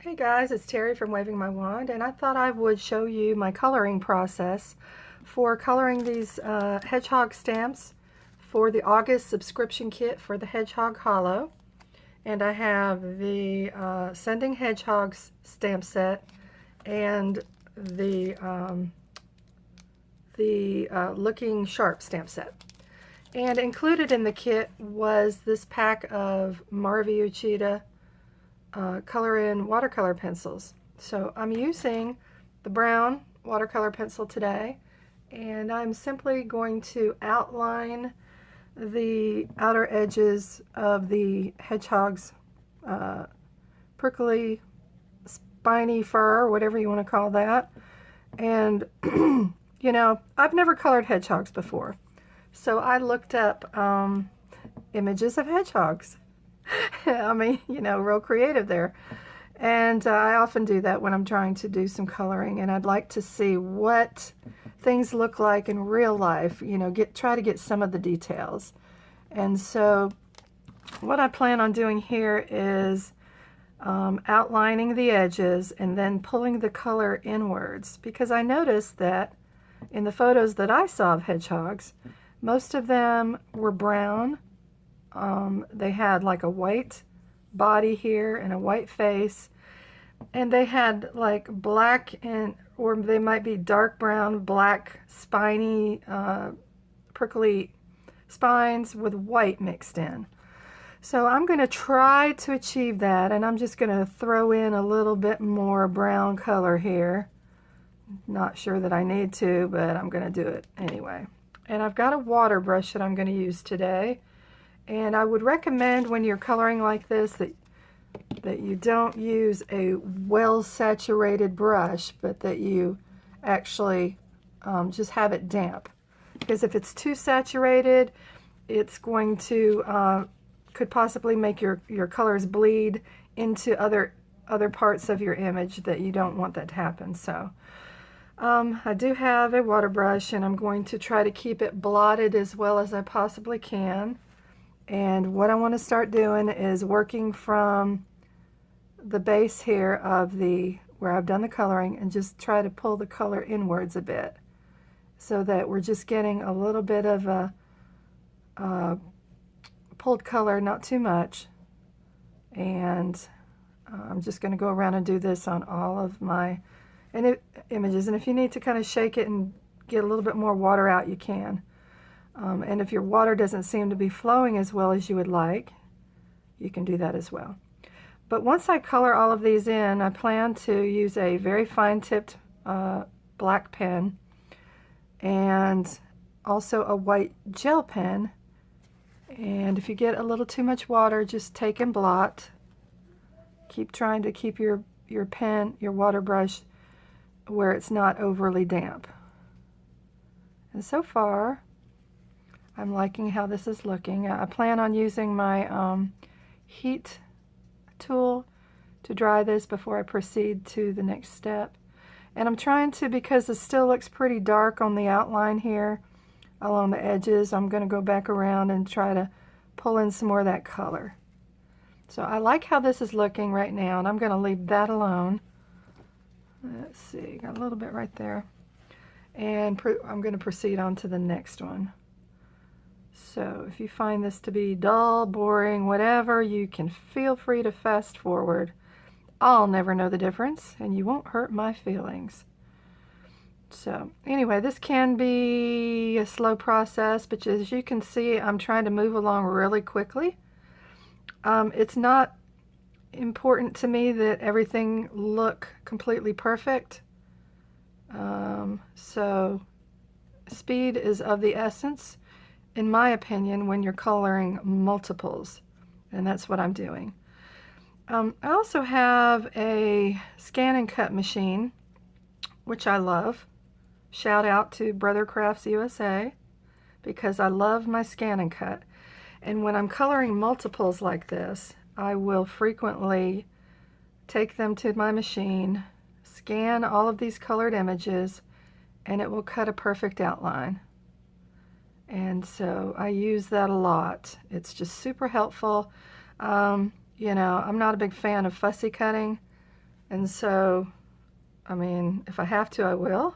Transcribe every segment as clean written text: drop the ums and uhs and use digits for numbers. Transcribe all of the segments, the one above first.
Hey guys, it's Terry from Waving My Wand, and I thought I would show you my coloring process for coloring these Hedgehog stamps for the August subscription kit for the Hedgehog Hollow. And I have the Sending Hedgehogs stamp set and the Looking Sharp stamp set. And included in the kit was this pack of Marvy Uchida color in watercolor pencils. So I'm using the brown watercolor pencil today, and I'm simply going to outline the outer edges of the hedgehog's prickly, spiny fur, or whatever you want to call that. And, I've never colored hedgehogs before. So I looked up images of hedgehogs. I mean, real creative there. And I often do that when I'm trying to do some coloring, and I'd like to see what things look like in real life, try to get some of the details. And so what I plan on doing here is outlining the edges and then pulling the color inwards, because I noticed that in the photos that I saw of hedgehogs, most of them were brown. They had like a white body here and a white face, and they had like black or they might be dark brown, black, spiny, prickly spines with white mixed in. So I'm going to try to achieve that, and I'm just going to throw in a little bit more brown color here. Not sure that I need to, but I'm going to do it anyway. And I've got a water brush that I'm going to use today. And I would recommend when you're coloring like this that you don't use a well-saturated brush, but that you actually just have it damp. Because if it's too saturated, it's going to could possibly make your colors bleed into other parts of your image that you don't want that to happen. So I do have a water brush, and I'm going to try to keep it blotted as well as I possibly can. And what I want to start doing is working from the base here of where I've done the coloring, and just try to pull the color inwards a bit so that we're just getting a little bit of a pulled color, not too much. And I'm just going to go around and do this on all of my images. And if you need to kind of shake it and get a little bit more water out, you can. And if your water doesn't seem to be flowing as well as you would like, you can do that as well. But once I color all of these in, I plan to use a very fine-tipped black pen and also a white gel pen. And if you get a little too much water, just take and blot. Keep trying to keep your pen, your water brush, where it's not overly damp. And so far, I'm liking how this is looking. I plan on using my heat tool to dry this before I proceed to the next step. And I'm trying to, because it still looks pretty dark on the outline here along the edges, I'm going to go back around and try to pull in some more of that color. So I like how this is looking right now, and I'm going to leave that alone. Let's see, got a little bit right there. And I'm going to proceed on to the next one. So if you find this to be dull, boring, whatever, you can feel free to fast forward. I'll never know the difference, and you won't hurt my feelings. So anyway, this can be a slow process, but as you can see, I'm trying to move along really quickly. It's not important to me that everything look completely perfect. So speed is of the essence, in my opinion, when you're coloring multiples, and that's what I'm doing. I also have a scan and cut machine, which I love. Shout out to Brother Crafts USA, because I love my scan and cut. And when I'm coloring multiples like this, I will frequently take them to my machine, scan all of these colored images, and it will cut a perfect outline. And so I use that a lot. It's just super helpful. I'm not a big fan of fussy cutting, And so, I mean, if I have to, I will.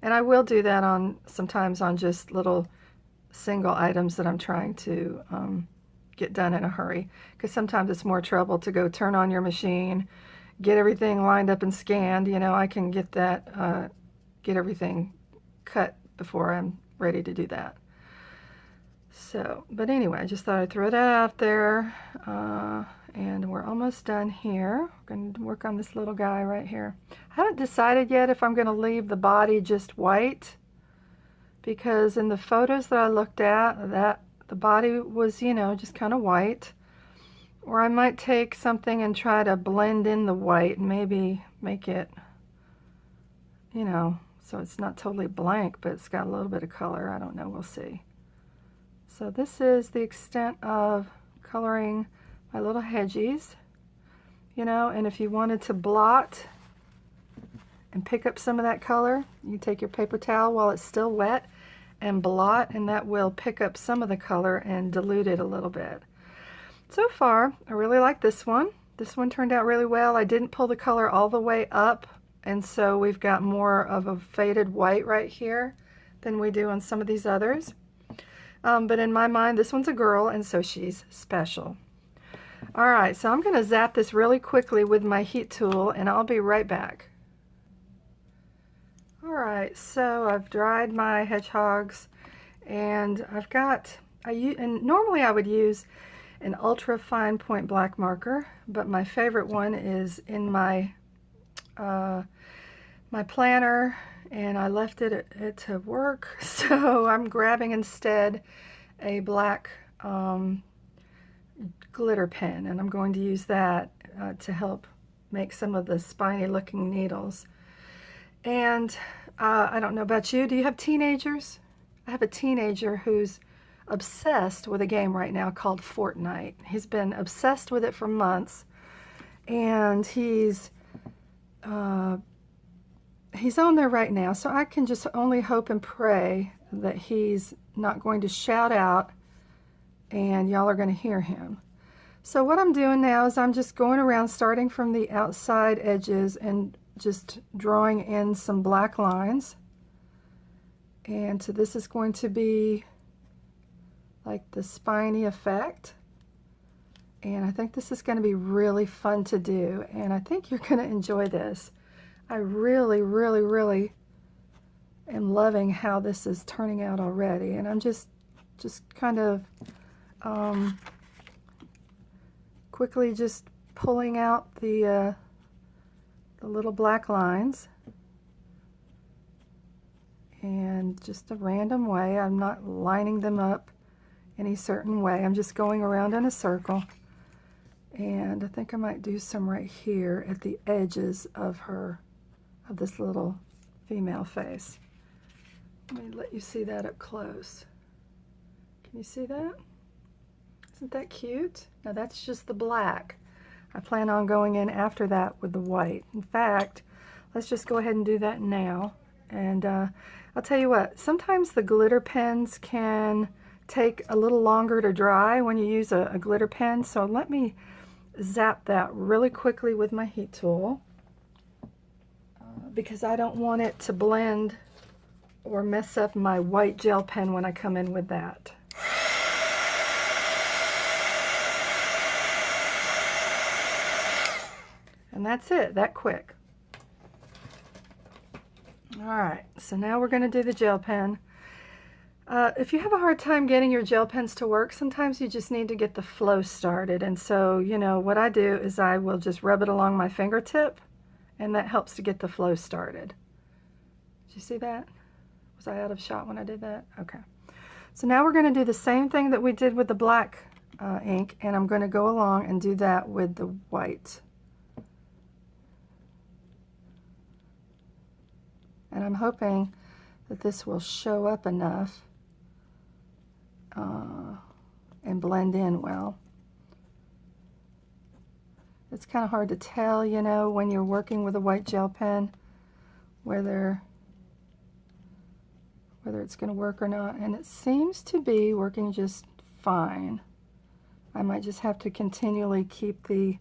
And I will do that on sometimes on just little single items that I'm trying to get done in a hurry. Because sometimes it's more trouble to go turn on your machine, get everything lined up and scanned. You know, I can get that, get everything cut before I'm ready to do that. So, but anyway, I just thought I'd throw that out there. And we're almost done here. We're going to work on this little guy right here. I haven't decided yet if I'm going to leave the body just white, because in the photos that I looked at, that the body was, you know, just kind of white. Or I might take something and try to blend in the white and maybe make it, you know, so it's not totally blank, but it's got a little bit of color. I don't know, we'll see. So this is the extent of coloring my little hedgies, you know, and if you wanted to blot and pick up some of that color, you take your paper towel while it's still wet and blot, and that will pick up some of the color and dilute it a little bit. So far, I really like this one. This one turned out really well. I didn't pull the color all the way up, and so we've got more of a faded white right here than we do on some of these others. But in my mind, this one's a girl, and so she's special. All right, so I'm going to zap this really quickly with my heat tool, and I'll be right back. All right, so I've dried my hedgehogs, and I've got, and normally I would use an ultra fine point black marker, but my favorite one is in my my planner, and I left it to work, so I'm grabbing instead a black glitter pen, and I'm going to use that to help make some of the spiny looking needles. And I don't know about you, do you have teenagers? I have a teenager who's obsessed with a game right now called Fortnite. He's been obsessed with it for months, and he's on there right now, so I can just only hope and pray that he's not going to shout out and y'all are going to hear him. So what I'm doing now is I'm just going around, starting from the outside edges and just drawing in some black lines. And so this is going to be like the spiny effect. And I think this is going to be really fun to do, and I think you're going to enjoy this. I really, really, really am loving how this is turning out already, and I'm just kind of quickly just pulling out the little black lines, and just a random way. I'm not lining them up any certain way. I'm just going around in a circle, and I think I might do some right here at the edges of this little female face. Let me let you see that up close. Can you see that? Isn't that cute? Now that's just the black. I plan on going in after that with the white. In fact, let's just go ahead and do that now. And I'll tell you what, sometimes the glitter pens can take a little longer to dry when you use a glitter pen, so let me zap that really quickly with my heat tool because I don't want it to blend or mess up my white gel pen when I come in with that. And that's it, that quick. All right, so now we're going to do the gel pen. If you have a hard time getting your gel pens to work, sometimes you just need to get the flow started. And so, you know, what I do is I will just rub it along my fingertip, and that helps to get the flow started. Did you see that? Was I out of shot when I did that? Okay. So now we're going to do the same thing that we did with the black ink, and I'm going to go along and do that with the white. And I'm hoping that this will show up enough and blend in well. It's kind of hard to tell, you know, when you're working with a white gel pen, whether it's going to work or not. And it seems to be working just fine. I might just have to continually keep the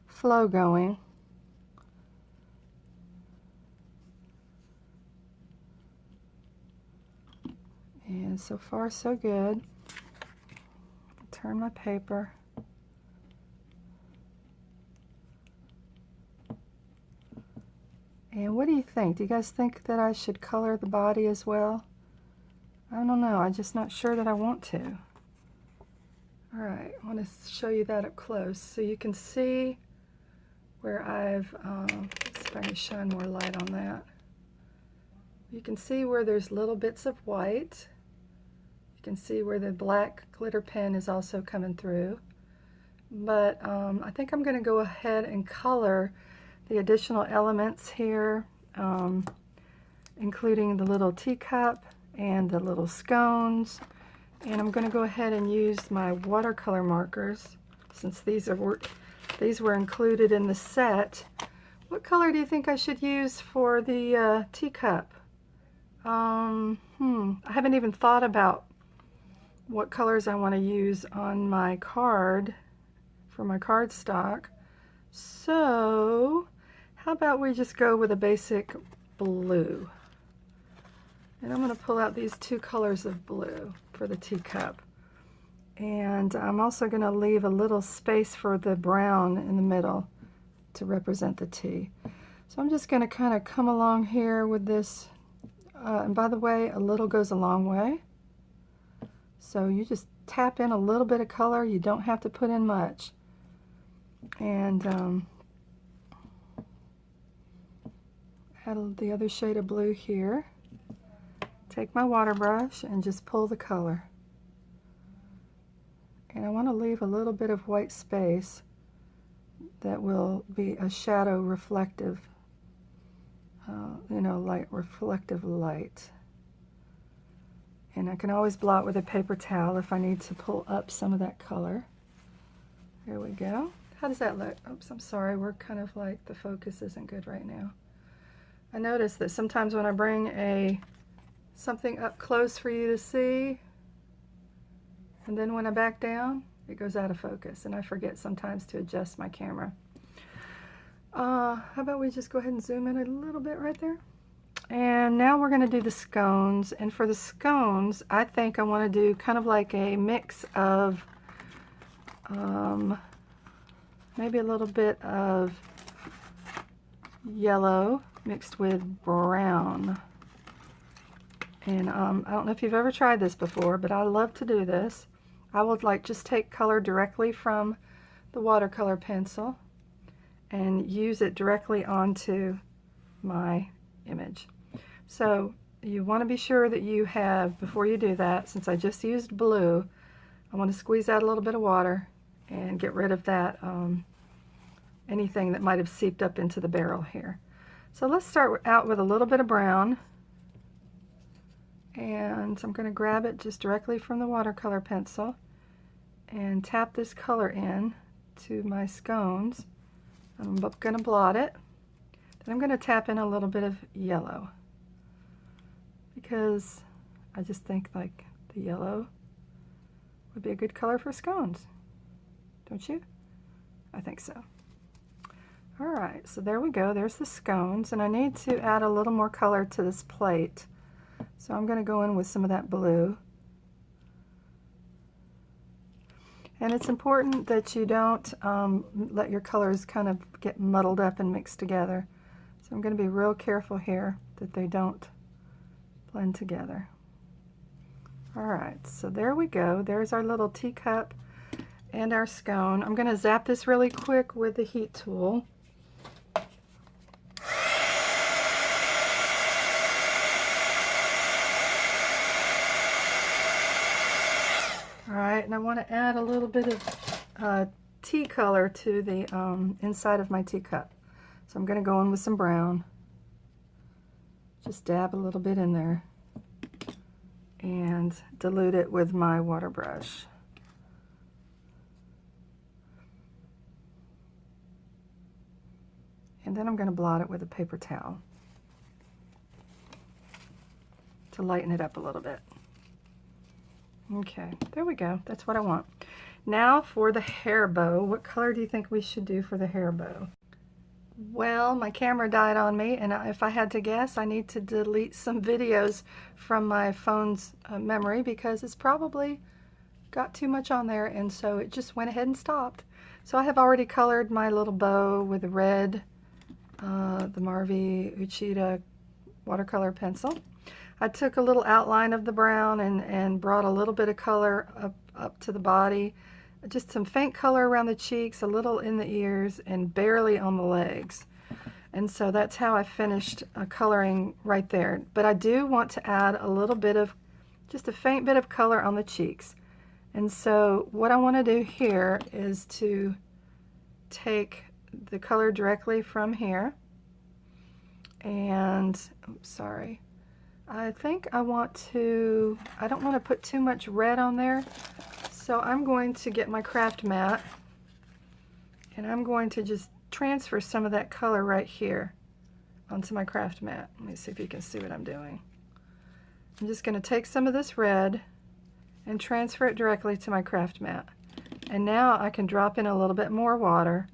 flow going. And so far so good. Turn my paper. And what do you think? Do you guys think that I should color the body as well? I don't know. I'm just not sure that I want to. All right, I want to show you that up close so you can see where I've, let's see if I can shine more light on that. You can see where there's little bits of white. You can see where the black glitter pen is also coming through. But I think I'm going to go ahead and color the additional elements here, including the little teacup and the little scones. And I'm going to go ahead and use my watercolor markers since these were included in the set. What color do you think I should use for the teacup? I haven't even thought about what colors I want to use on my card for my cardstock. So how about we just go with a basic blue? And I'm going to pull out these two colors of blue for the teacup. And I'm also going to leave a little space for the brown in the middle to represent the tea. So I'm just going to kind of come along here with this. And by the way, a little goes a long way. So you just tap in a little bit of color. You don't have to put in much. And add the other shade of blue here. Take my water brush and just pull the color. And I want to leave a little bit of white space that will be a shadow reflective, reflective light. And I can always blot with a paper towel if I need to pull up some of that color. There we go. How does that look? Oops, I'm sorry, we're kind of like, the focus isn't good right now. I notice that sometimes when I bring something up close for you to see, and then when I back down, it goes out of focus, and I forget sometimes to adjust my camera. How about we just go ahead and zoom in a little bit right there? And now we're going to do the scones, and for the scones, I think I want to do kind of like a mix of maybe a little bit of yellow mixed with brown. And I don't know if you've ever tried this before, but I love to do this. I would just take color directly from the watercolor pencil and use it directly onto my image. So you want to be sure that you have, before you do that, since I just used blue, I want to squeeze out a little bit of water and get rid of that, anything that might have seeped up into the barrel here. So let's start out with a little bit of brown. And I'm going to grab it just directly from the watercolor pencil and tap this color in to my scones. I'm going to blot it. Then I'm going to tap in a little bit of yellow because I just think like the yellow would be a good color for scones. Don't you? I think so. Alright, so there we go. There's the scones, and I need to add a little more color to this plate. So I'm going to go in with some of that blue. And it's important that you don't let your colors kind of get muddled up and mixed together. So I'm going to be real careful here that they don't blend together. Alright, so there we go. There's our little teacup and our scone. I'm going to zap this really quick with the heat tool. Alright, and I want to add a little bit of tea color to the inside of my teacup. So I'm going to go in with some brown. Just dab a little bit in there and dilute it with my water brush. And then I'm going to blot it with a paper towel to lighten it up a little bit. Okay, there we go. That's what I want. Now for the hair bow. What color do you think we should do for the hair bow? Well, my camera died on me, and if I had to guess, I need to delete some videos from my phone's memory because it's probably got too much on there, and so it just went ahead and stopped. So I have already colored my little bow with red, the Marvy Uchida watercolor pencil. I took a little outline of the brown and brought a little bit of color up to the body, just some faint color around the cheeks, a little in the ears, and barely on the legs. And so that's how I finished coloring right there. But I do want to add a little bit of, just a faint bit of color on the cheeks. And so what I want to do here is to take the color directly from here. And, oops, sorry. I think I want to, I don't want to put too much red on there. So I'm going to get my craft mat and I'm going to just transfer some of that color right here onto my craft mat. Let me see if you can see what I'm doing. I'm just going to take some of this red and transfer it directly to my craft mat. And now I can drop in a little bit more water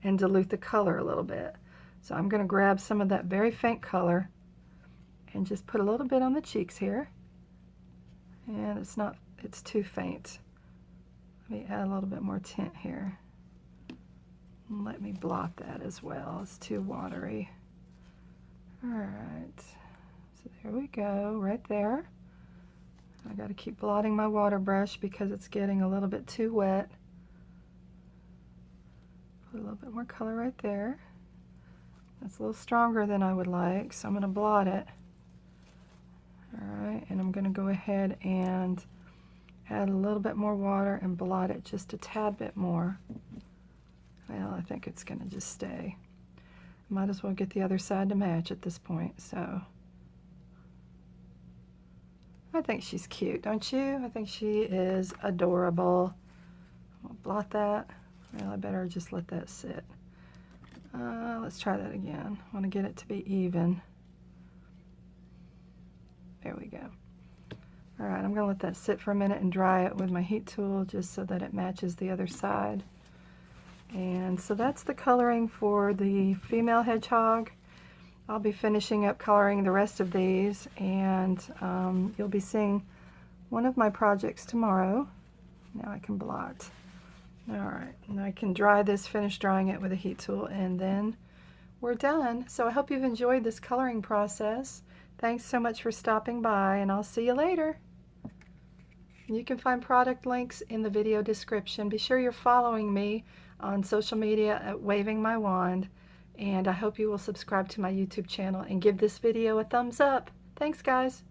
and dilute the color a little bit. So I'm going to grab some of that very faint color and just put a little bit on the cheeks here. And it's too faint. Let me add a little bit more tint here. And let me blot that as well. It's too watery. Alright, so there we go, right there. I got to keep blotting my water brush because it's getting a little bit too wet. Put a little bit more color right there. That's a little stronger than I would like, so I'm going to blot it. Alright, and I'm going to go ahead and add a little bit more water and blot it just a tad bit more. Well, I think it's going to just stay. Might as well get the other side to match at this point, so. I think she's cute, don't you? I think she is adorable. I'll blot that. Well, I better just let that sit. Let's try that again. I want to get it to be even. There we go. Alright, I'm going to let that sit for a minute and dry it with my heat tool just so that it matches the other side. And so that's the coloring for the female hedgehog. I'll be finishing up coloring the rest of these, and you'll be seeing one of my projects tomorrow. Now I can blot. Alright, and I can dry this, finish drying it with a heat tool, and then we're done. So I hope you've enjoyed this coloring process. Thanks so much for stopping by, and I'll see you later. You can find product links in the video description. Be sure you're following me on social media at Waving My Wand, and I hope you will subscribe to my YouTube channel and give this video a thumbs up. Thanks, guys.